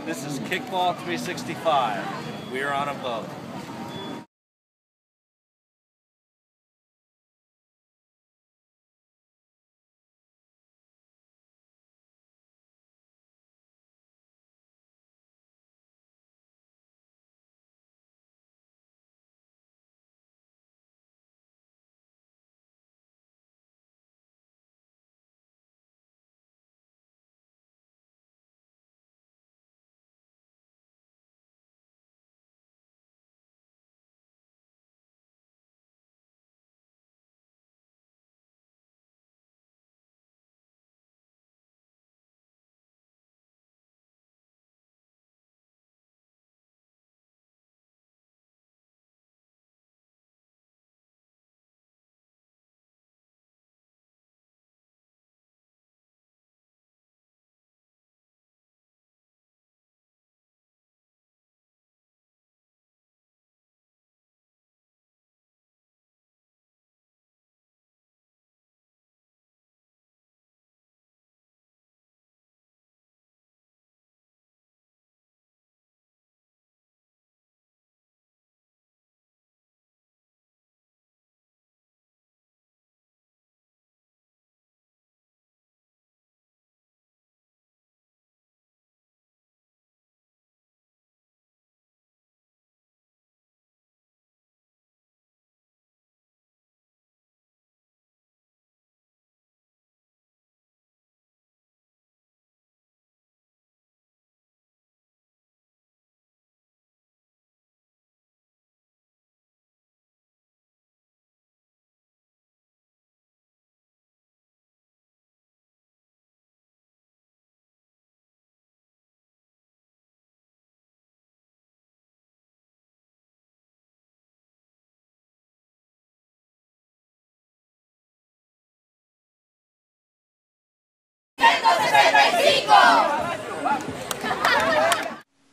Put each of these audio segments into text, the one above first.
This is Kickball 365. We are on a boat.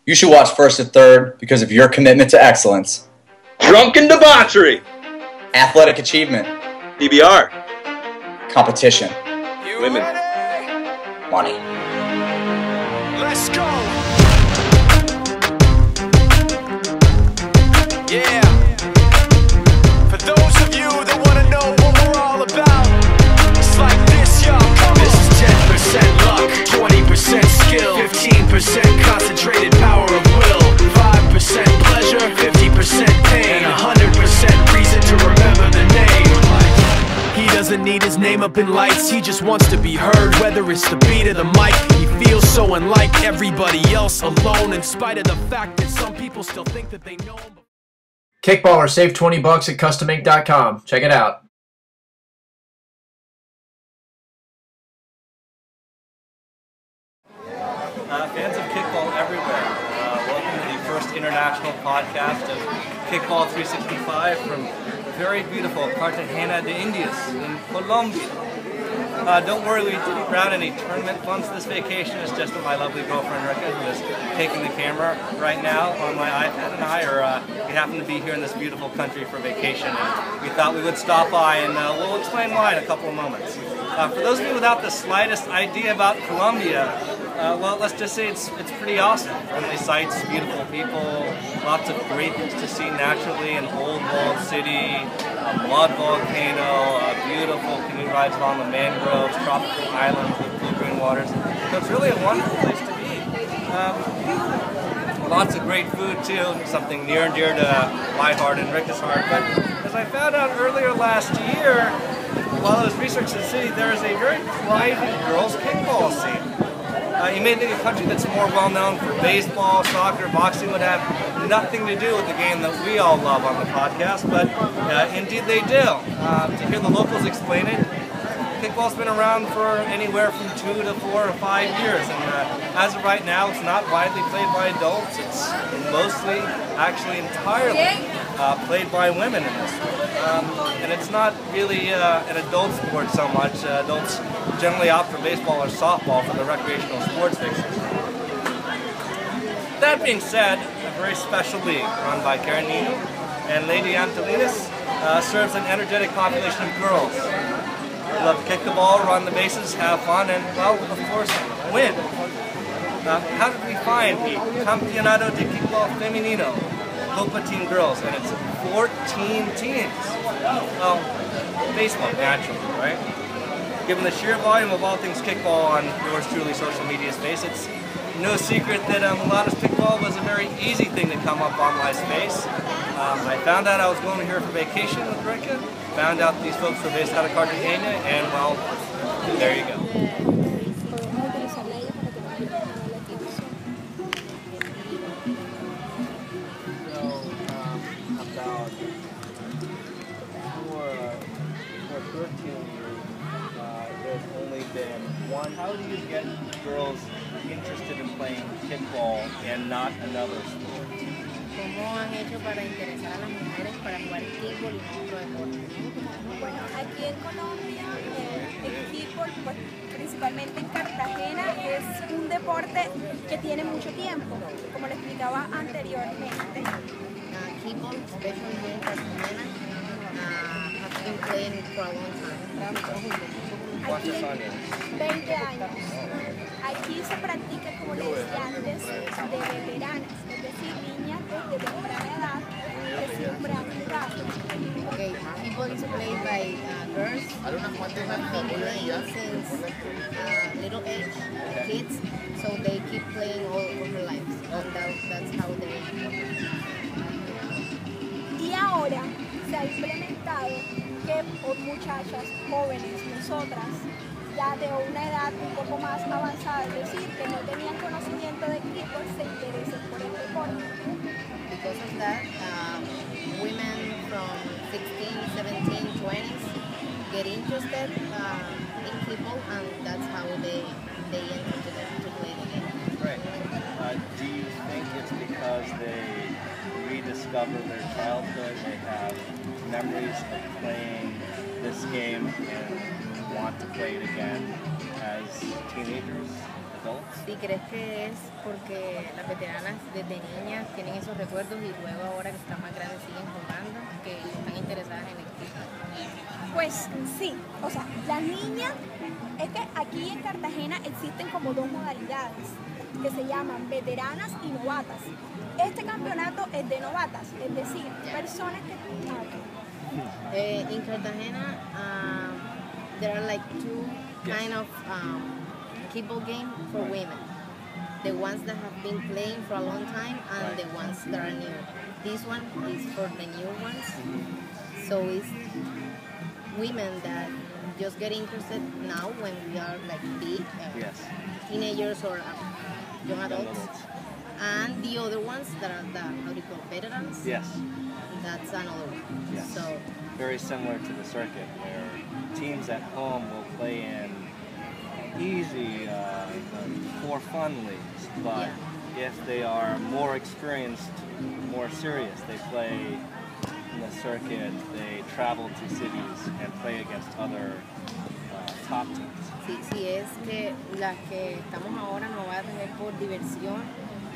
You should watch First to Third because of your commitment to excellence. Drunken debauchery. Athletic achievement. PBR. Competition. Women. Money. Let's go. Yeah. For those of you that want to know what we're all about, it's like this, y'all. This is 10% luck, 20% skill, 15% concentrated power of will, 5% pleasure, 50% pain, and 100% reason to remember the name. He doesn't need his name up in lights, he just wants to be heard, whether it's the beat or the mic. He feels so unlike everybody else, alone, in spite of the fact that some people still think that they know him. Kickballer, save $20 at customink.com. Check it out. Fans of kickball everywhere, welcome to the first international podcast of Kickball 365 from very beautiful Cartagena de Indias in Colombia. Don't worry, we didn't round any tournament funds this vacation. It's just that my lovely girlfriend Rika, who is taking the camera right now on my iPad, and we happen to be here in this beautiful country for vacation. And we thought we would stop by, and we'll explain why in a couple of moments. For those of you without the slightest idea about Colombia, well, let's just say it's pretty awesome. Friendly sights, beautiful people, lots of great things to see naturally, an old walled city, a mud volcano, beautiful canoe rides along the mangroves, tropical islands with blue green waters. So it's really a wonderful place to be. Lots of great food too, something near and dear to my heart and Rika's heart. But as I found out earlier last year, while I was researching the city, there is a very thriving girls' kickball scene. You may think a country that's more well-known for baseball, soccer, boxing would have nothing to do with the game that we all love on the podcast, but indeed they do. To hear the locals explain it, kickball's been around for anywhere from 2 to 4 or 5 years, and as of right now, it's not widely played by adults. It's mostly, actually entirely, played by women in this one. And it's not really an adult sport so much. Adults generally opt for baseball or softball for the recreational sports fixtures. That being said, a very special league run by Karen Nino and Lady Antolinas serves an energetic population of girls who love to kick the ball, run the bases, have fun, and, well, of course, win. how did we find the Campeonato de Kickball Femenino, Copa Team Girls, and it's 14 teams? Well, Facebook, naturally, right? Given the sheer volume of all things kickball on yours truly social media space, it's no secret that Mulatas Kickball was a very easy thing to come up on my space. I found out I was going here for vacation with Rebecca, found out these folks were based out of Cartagena, and well, there you go. For 13 years, there's only been one. How do you get girls interested in playing kickball and not another sport? ¿Cómo han hecho para interesar a las mujeres para jugar kickball y no otro deporte? Bueno, aquí en Colombia el kickball, pues, principalmente en Cartagena, es un deporte que tiene mucho tiempo, como le explicaba anteriormente. Kickball, especially here in Cartagena, have been playing for a long time. Aquí, 20 años. Aquí se practica, como les decía antes, de veteranas, es decir, niñas desde temprana edad reciben practicado. Okay, kickball is played by girls who have been playing since little age, kids, so they keep playing all their lives, and that's how they. Y ahora se ha implementado que por muchachas jóvenes, nosotras, ya de una edad un poco más avanzada, es decir, que no tenían conocimiento de kickball, se interesen por el deporte. Because of that, women from 16, 17, 20s get interested in kickball, and that's how they enter to play the game. Right. Do you think it's because they rediscover their childhood, they have memories of playing this game and want to play it again as teenagers, adults? ¿Sí crees que es porque las veteranas desde niñas tienen esos recuerdos y luego ahora que están más grandes siguen jugando, que están interesadas en el kickball? Pues sí, o sea, las niñas, es que aquí en Cartagena existen como dos modalidades que se llaman veteranas y novatas. Este campeonato es de novatas, es decir, personas que... In Cartagena, there are like two kind of kickball game for women. The ones that have been playing for a long time and the ones that are new. This one is for the new ones. So it's women that just get interested now when we are like big, teenagers or young adults. And the other ones that are the, how do you call, veterans? Yes. That's another one. Yes. So very similar to the circuit, where teams at home will play in easy, for fun leagues, but if they are more experienced, more serious, they play in the circuit, they travel to cities and play against other top teams. sí, es que las que estamos ahora novatas es por diversión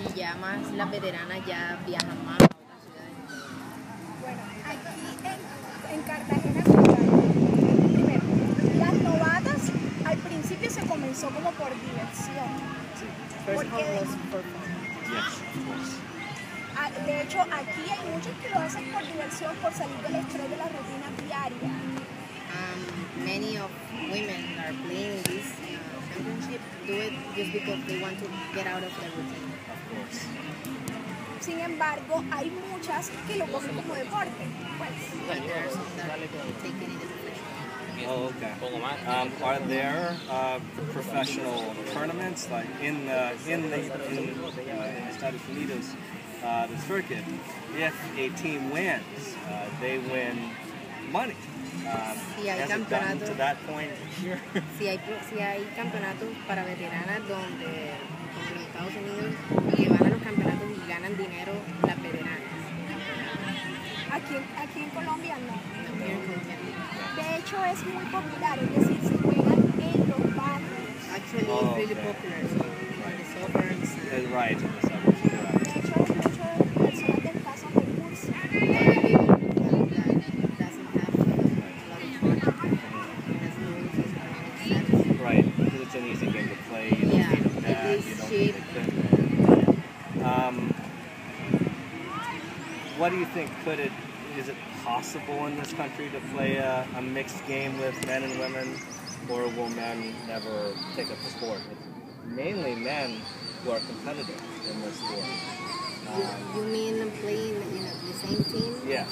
y ya más las veteranas ya viajan más a otras ciudades. Bueno, aquí en Cartagena, primero, las novatas al principio se comenzó como por diversión. Sí. First of all was for fun. Yes, of course. De hecho, aquí hay muchos que lo hacen por diversión, por salir del estrés de la rutina diaria. Many of women are playing this championship do it just because they want to get out of the routine. Of course. Sin embargo, hay muchas que lo cogen como deporte. Pues. And there are some that take it in the professional. Oh, okay. Are there professional tournaments like in Estados Unidos, the circuit? If a team wins, they win money. Si hay has it gotten to campeonatos, that point here? si hay campeonatos para veteranas donde como en Estados Unidos que van a los campeonatos y ganan dinero las veteranas. Aquí en Colombia no. No quieren confiar. De hecho es muy popular, es decir, se juegan en los barrios. Actually, Oh, it's really okay. popular so in the suburbs. Right, in the suburbs, correct. De hecho hay muchas personas del caso de Murcia. Right, because it's an easy game to play. You don't need a pad, you don't need a what do you think? Is it possible in this country to play a mixed game with men and women, or will men never take up the sport? It's mainly men who are competitive in this sport. You mean playing in the same team? Yes.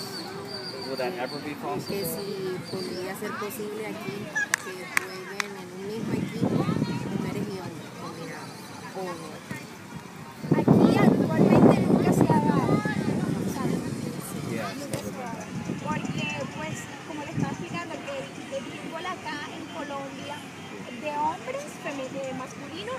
Will that ever be possible? Que si podría ser posible aquí que jueguen en un mismo equipo mujeres y hombres combinados. O no. Aquí actualmente nunca se ha dado, ¿sabes? Yeah, it's Nunca never se been ha done. dado. Porque, pues, como le estaba explicando, que el fútbol acá en Colombia, de hombres, masculino,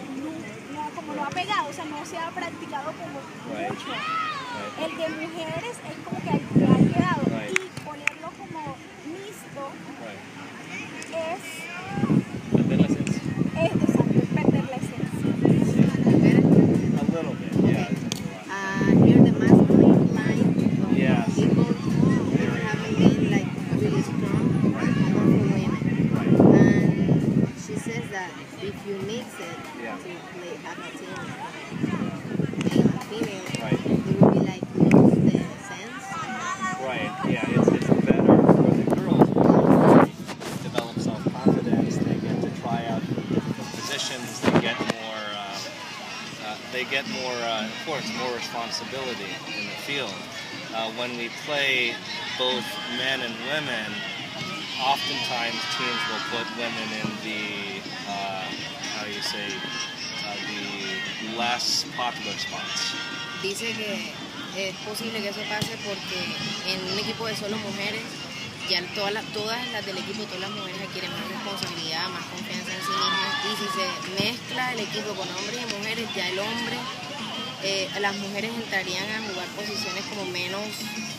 como no ha pegado, o sea, no se ha practicado como Right. mucho. Right. El de mujeres es como que ha quedado. Right. Y ponerlo como mixto Right. es Perder la esencia. exacto, es perder la esencia. A little bit, yeah. Here the masculine line of Yes. people haven't been like really strong more for women. Right. And she says that if you mix it Yeah. to play have a team male and female, Right. it would be like lose the sense. Right, yeah, it's better for the girls because they develop self-confidence, they get to try out different positions, they get more, of course, more responsibility in the field. When we play both men and women, oftentimes teams will put women in the, the less popular spots. Dice que es posible que eso pase porque en un equipo de solo mujeres, ya todas las del equipo, todas las mujeres adquieren más responsabilidad, más confianza en sí mismas. Y si se mezcla el equipo con hombres y mujeres, ya el hombre, las mujeres entrarían a jugar posiciones como de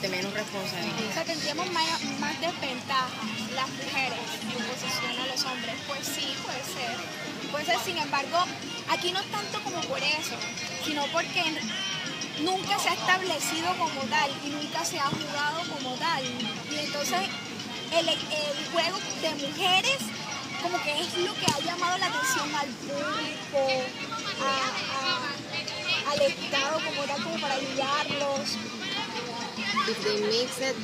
menos responsabilidad. O sea, tendríamos más desventaja las mujeres en posición a los hombres. Pues sí, puede ser. Puede ser, sin embargo, aquí no tanto como por eso, sino porque nunca se ha establecido como tal y nunca se ha jugado como tal. Y entonces el juego de mujeres como que es lo que ha llamado la atención al público, al Estado como tal, como para ayudarlos. If they mix it,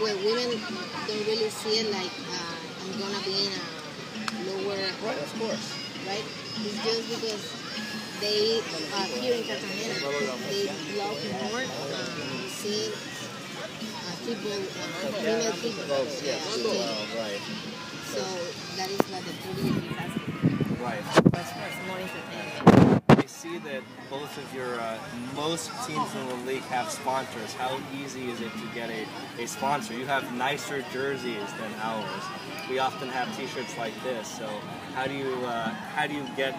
well, women don't really see it like I'm gonna be in a lower, Right, of course. right? It's just because they here in Cartagena, they love more seeing people, female people. Right. So that is what the public is asking. Right. It's more entertainment. I see that both of your, most teams in the league have sponsors. How easy is it to get a sponsor? You have nicer jerseys than ours. We often have t-shirts like this, so how do you get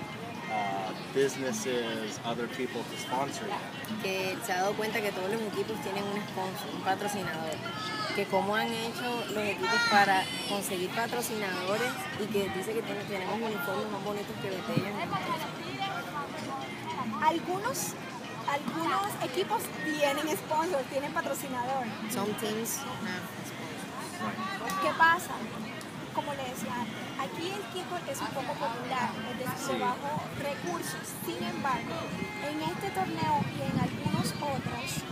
businesses, other people to sponsor you? Que se ha dado cuenta que todos los equipos tienen un sponsor, un patrocinador. Que cómo han hecho los equipos para conseguir patrocinadores y que dice que tenemos uniformes más bonitos que los de ellos. Algunos equipos tienen sponsor, tienen patrocinador. Some teams have sponsors. ¿Qué pasa? Como le decía antes, aquí el kickball es un poco popular, es decir, de bajos recursos. Sin embargo, en este torneo y en algunos otros,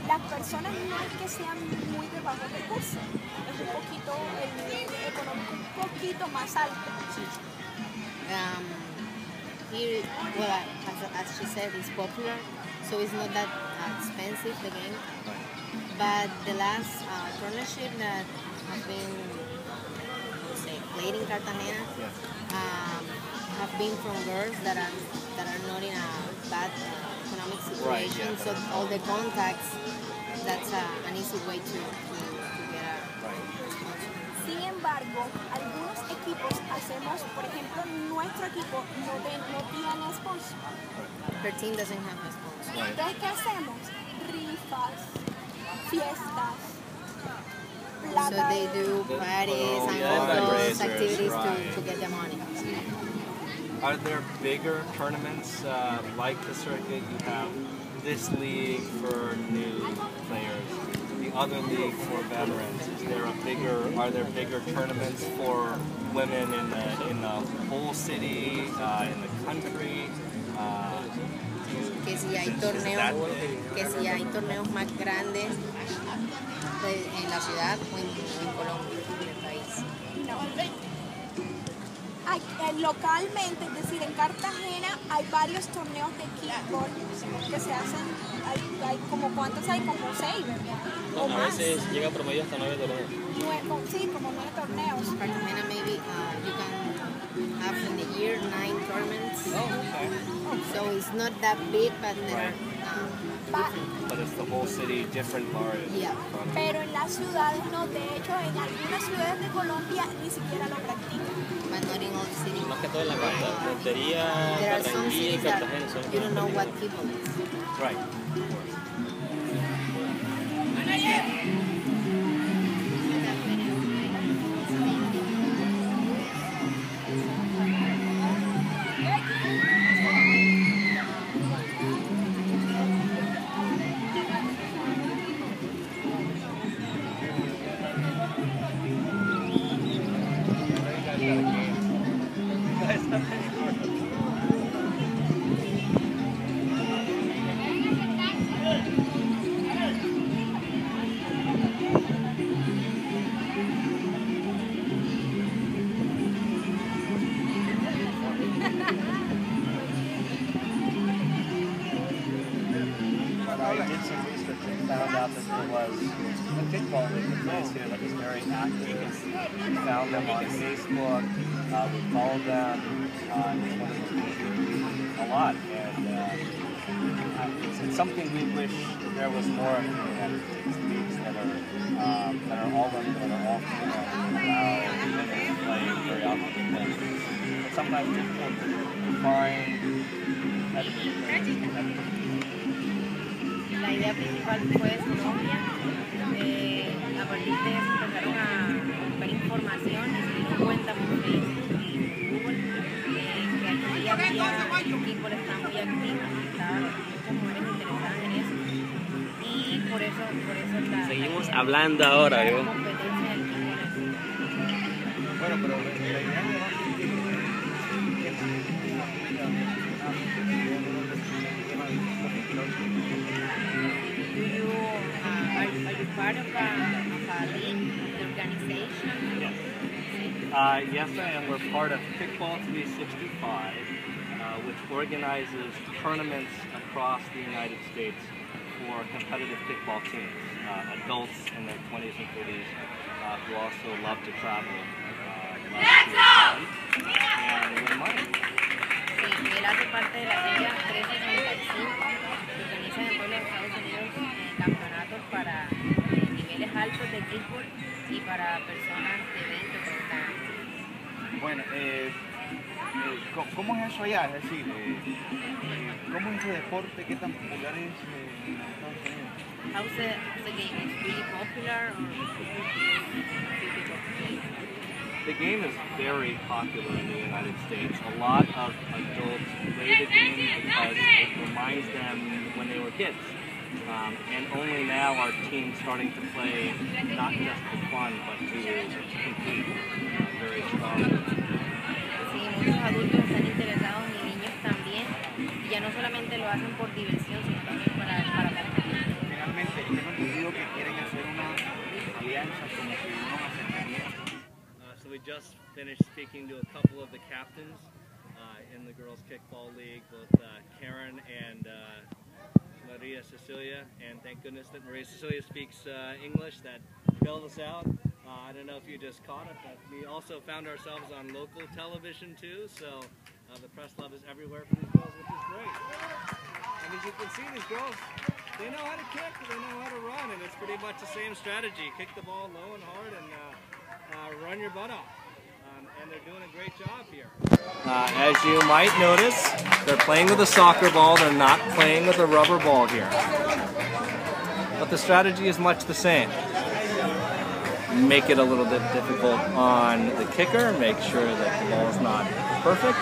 las personas no es que sean muy de bajos recursos, es un poquito el nivel económico un poquito más alto. Here, well, as she said, it's popular, so it's not that expensive, the game. But the last tournament that have been, played in Cartagena, have been from girls that are not in a bad economic situation. Right, yeah, so all the contacts, that's an easy way to get a sponsor. Sin embargo, algunos equipos hacemos, por ejemplo, nuestro equipo no tiene sponsor. Her team doesn't have a sponsor. Entonces, ¿qué hacemos? Rifas, fiestas, So plata. they do parties and yeah, all those fundraisers, activities right. to get the money. Are there bigger tournaments like the circuit? You have this league for new players, the other league for veterans. Are there bigger tournaments for women in the whole city, in the country? que si hay torneos más grandes en la ciudad o en Colombia, en el país. Localmente, es decir, en Cartagena hay varios torneos de kickball que se hacen, hay como ¿cuántos hay? Como 6, ¿verdad? O A más. veces llega promedio hasta 9 torneos. Sí, como 9 torneos. Cartagena, maybe you can have in a year 9 tournaments. Oh, okay. So it's not that big, but there are But it's the whole city, different bars. yeah. Pero en las ciudades no, de hecho en algunas ciudades de Colombia ni siquiera lo practican. But not in all cities. Más que todo en la costa. Montería, There are some Barranquilla y cities that Cartagena son you don't know what people is. Right. I did some research and found out that there was a kickball league in place here that was very active. We found them on Facebook, we followed them, it's one of the a lot, and it's something we wish there was more of these leagues that are all women, that are all female, allow women to play very often. It's sometimes difficult to find La idea principal fue Colombia. A partir de eso empezaron a buscar información y se dieron cuenta por Facebook y Google que aquí había equipos están muy activos, estaban muchas mujeres interesadas en eso y por eso la Seguimos hablando ahora, yo. competencia del equipo. Bueno, pero la idea Are you part of a league, the organization? Yes, I am. We're part of Kickball 365, which organizes tournaments across the United States for competitive kickball teams, adults in their 20s and 30s who also love to travel, love to compete, and win money. Sí, él hace parte de la Liga 365, que organiza en el pueblo de Estados Unidos campeonatos para niveles altos de kickball y para personas de 20 o 30 años. Bueno, ¿cómo es eso allá? Es decir, ¿cómo es ese deporte? ¿Qué tan popular es en Estados Unidos? How's the game? Is really popular or The game is very popular in the United States. A lot of adults play the game because it reminds them when they were kids. And only now are teams starting to play not just for fun, but to compete very strongly. Sí, muchos adultos están interesados y niños también. Y ya no solamente lo hacen por diversión, sino también para competir. Finalmente, tengo entendido que quieren hacer una alianza como que unos acercamientos. So we just finished speaking to a couple of the captains in the Girls Kickball League, both Karen and Maria Cecilia, and thank goodness that Maria Cecilia speaks English. That bailed us out. I don't know if you just caught it, but we also found ourselves on local television too, so the press love is everywhere for these girls, which is great. And as you can see, these girls, they know how to kick, they know how to run, and it's pretty much the same strategy. Kick the ball low and hard and run your butt off. And they're doing a great job here. As you might notice, they're playing with a soccer ball, they're not playing with a rubber ball here. But the strategy is much the same. Make it a little bit difficult on the kicker, make sure that the ball is not perfect.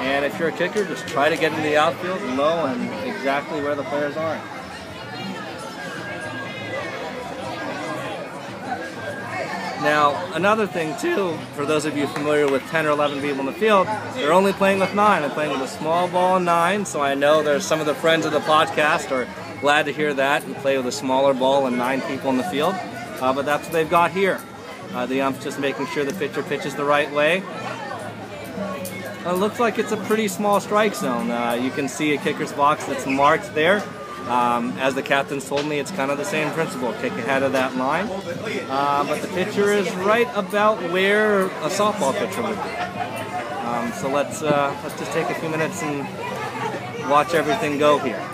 And if you're a kicker, just try to get into the outfield low and exactly where the players are. Now, another thing too, for those of you familiar with 10 or 11 people in the field, they're only playing with 9. They're playing with a small ball and 9, so I know there's some of the friends of the podcast are glad to hear that and play with a smaller ball and 9 people in the field. But that's what they've got here. The ump's just making sure the pitcher pitches the right way. It looks like it's a pretty small strike zone. You can see a kicker's box that's marked there. As the captains told me, it's kind of the same principle. Kick ahead of that line. But the pitcher is right about where a softball pitcher would be. So let's just take a few minutes and watch everything go here.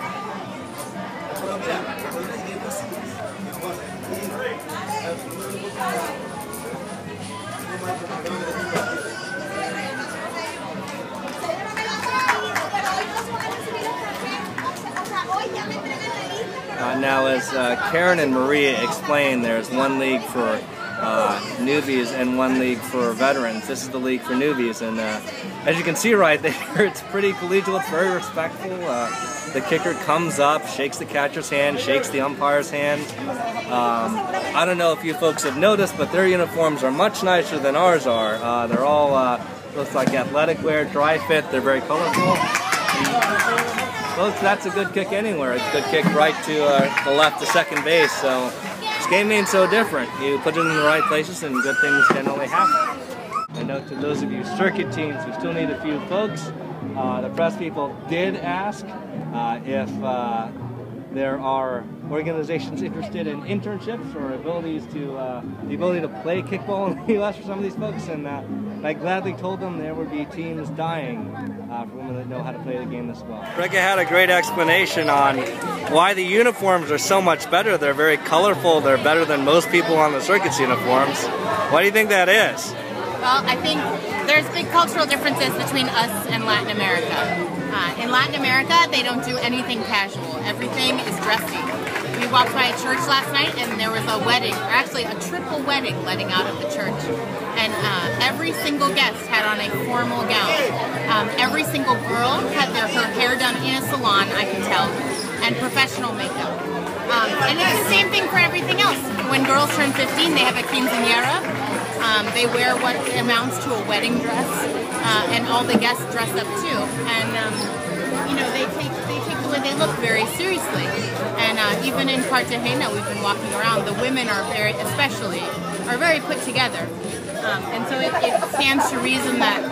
Now, as Karen and Maria explained, there's one league for newbies and one league for veterans. This is the league for newbies, and as you can see right there, it's pretty collegial, it's very respectful. The kicker comes up, shakes the catcher's hand, shakes the umpire's hand. I don't know if you folks have noticed, but their uniforms are much nicer than ours are. They're all, looks like athletic wear, dry fit, they're very colorful. Folks, that's a good kick anywhere. It's a good kick right to the left to second base. So this game ain't so different. You put it in the right places and good things generally happen. I note to those of you circuit teams who still need a few folks, the press people did ask if there are organizations interested in internships or abilities to the ability to play kickball in the U.S. for some of these folks, and I gladly told them there would be teams dying for women that know how to play the game as well. Rebecca had a great explanation on why the uniforms are so much better. They're very colorful. They're better than most people on the circuit's uniforms. Why do you think that is? Well, I think there's big cultural differences between us and Latin America. In Latin America, they don't do anything casual. Everything is dressy. We walked by a church last night and there was a wedding, or actually a triple wedding letting out of the church. And every single guest had on a formal gown. Every single girl had her hair done in a salon, I can tell, and professional makeup. And it's the same thing for everything else. When girls turn 15, they have a quinceañera. They wear what amounts to a wedding dress, and all the guests dress up too. And you know, they take the way they look very seriously. And even in Cartagena, we've been walking around. The women are very put together. And so it stands to reason that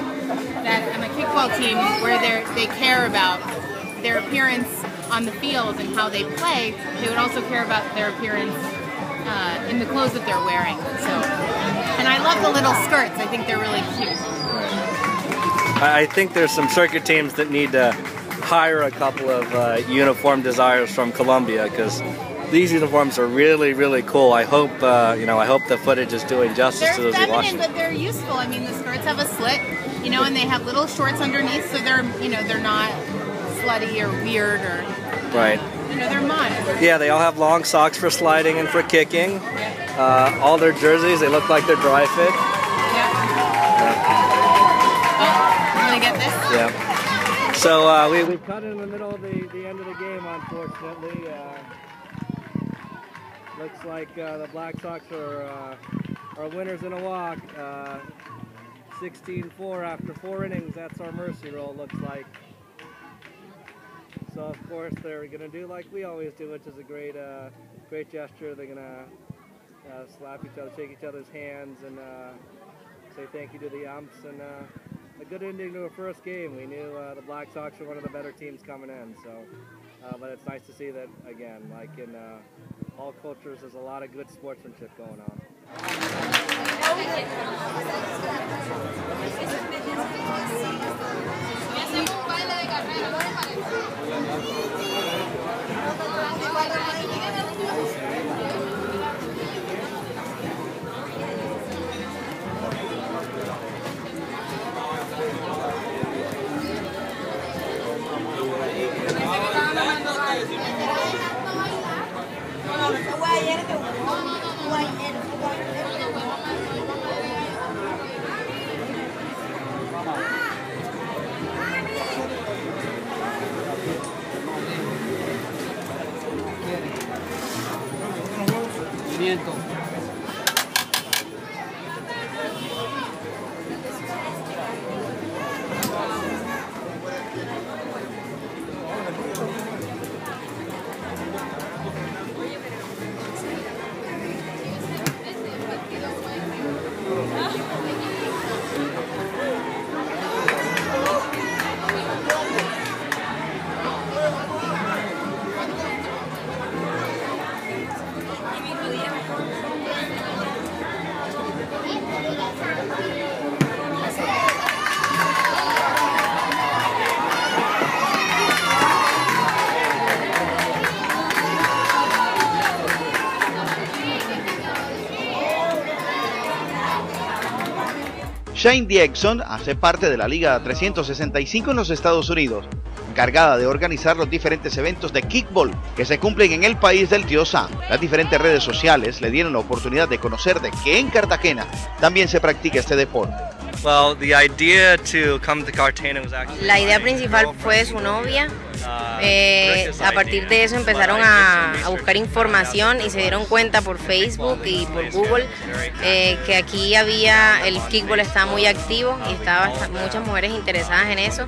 on a kickball team where they care about their appearance on the field and how they play, they would also care about their appearance in the clothes that they're wearing. So, and I love the little skirts. I think they're really cute. I think there's some circuit teams that need to hire a couple of uniform designers from Colombia, because these uniforms are really, really cool. I hope I hope the footage is doing justice to those who watch them. They're feminine, but they're useful. I mean, the skirts have a slit, you know, and they have little shorts underneath, so they're not slutty or weird or right. You know, they're modern. Yeah, they all have long socks for sliding and for kicking. All their jerseys, they look like they're dry fit. Oh, you want to get this? Yeah. So we cut in the middle of the end of the game, unfortunately. Looks like the Black Sox are winners in a walk. 16-4 after 4 innings. That's our mercy roll, looks like. So of course they're gonna do like we always do, which is a great gesture. They're gonna slap each other, shake each other's hands, and say thank you to the umps, and a good ending to a first game. We knew the Black Sox were one of the better teams coming in, so but it's nice to see that again, like in all cultures, there's a lot of good sportsmanship going on. Shane Diekson hace parte de la Liga 365 en los Estados Unidos, encargada de organizar los diferentes eventos de kickball que se cumplen en el país del tío Sam. Las diferentes redes sociales le dieron la oportunidad de conocer de que en Cartagena también se practica este deporte. Well, the idea to come to Cartagena was actually La idea principal fue de su novia. A partir de eso empezaron a buscar información y se dieron cuenta por Facebook y por Google que aquí el kickball estaba muy activo y estaba muchas mujeres interesadas en eso.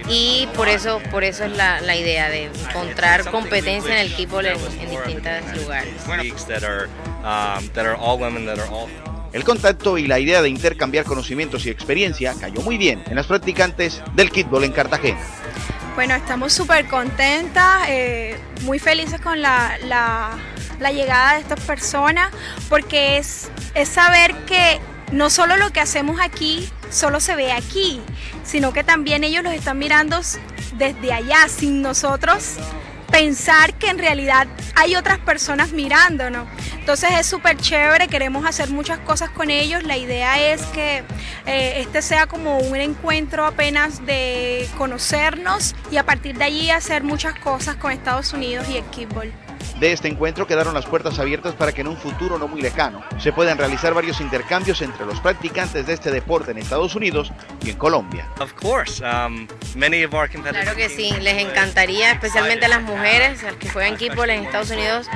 Y por eso es la idea de encontrar competencia en el kickball en distintos lugares. El contacto y la idea de intercambiar conocimientos y experiencia cayó muy bien en las practicantes del kickball en Cartagena. Bueno, estamos súper contentas, muy felices con la llegada de estas personas, porque es saber que no solo lo que hacemos aquí solo se ve aquí, sino que también ellos los están mirando desde allá, sin nosotros pensar que en realidad hay otras personas mirándonos. Entonces es súper chévere, queremos hacer muchas cosas con ellos. La idea es que este sea como un encuentro apenas de conocernos y a partir de allí hacer muchas cosas con Estados Unidos y el kickball. De este encuentro quedaron las puertas abiertas para que en un futuro no muy lejano se puedan realizar varios intercambios entre los practicantes de este deporte en Estados Unidos y en Colombia. Claro que sí, les encantaría, especialmente a las mujeres, a las que juegan kickball en Estados Unidos,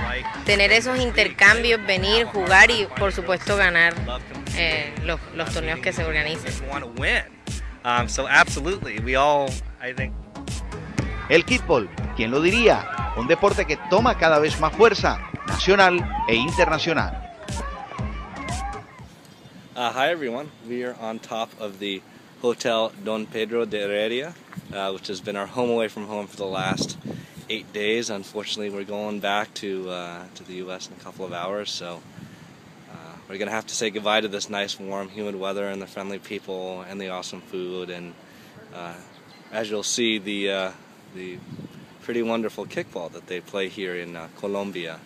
tener esos intercambios, venir, jugar y por supuesto ganar los torneos que se organicen. El kickball, ¿quién lo diría? Un deporte que toma cada vez más fuerza, nacional e internacional. Hi everyone, we are on top of the Hotel Don Pedro de Heredia, which has been our home away from home for the last 8 days. Unfortunately, we're going back to the U.S. in a couple of hours, so we're going to have to say goodbye to this nice, warm, humid weather and the friendly people and the awesome food. And as you'll see, the pretty wonderful kickball that they play here in Colombia.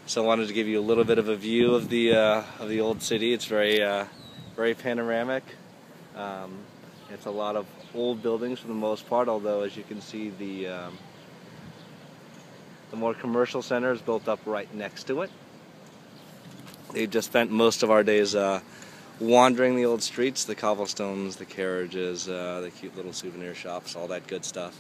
So I wanted to give you a little bit of a view of the old city. It's very panoramic. It's a lot of old buildings for the most part, although as you can see the more commercial center is built up right next to it. They've just spent most of our days wandering the old streets, the cobblestones, the carriages, the cute little souvenir shops, all that good stuff.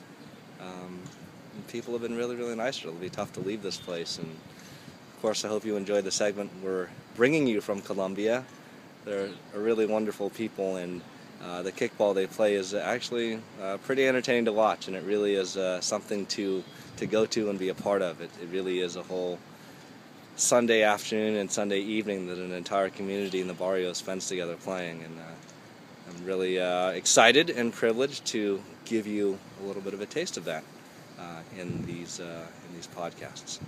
People have been really, really nice. It'll be tough to leave this place. And of course, I hope you enjoyed the segment we're bringing you from Colombia. They're a really wonderful people, and the kickball they play is actually pretty entertaining to watch, and it really is something to go to and be a part of. It really is a whole Sunday afternoon and Sunday evening that an entire community in the barrio spends together playing, and I'm really excited and privileged to give you a little bit of a taste of that in these podcasts.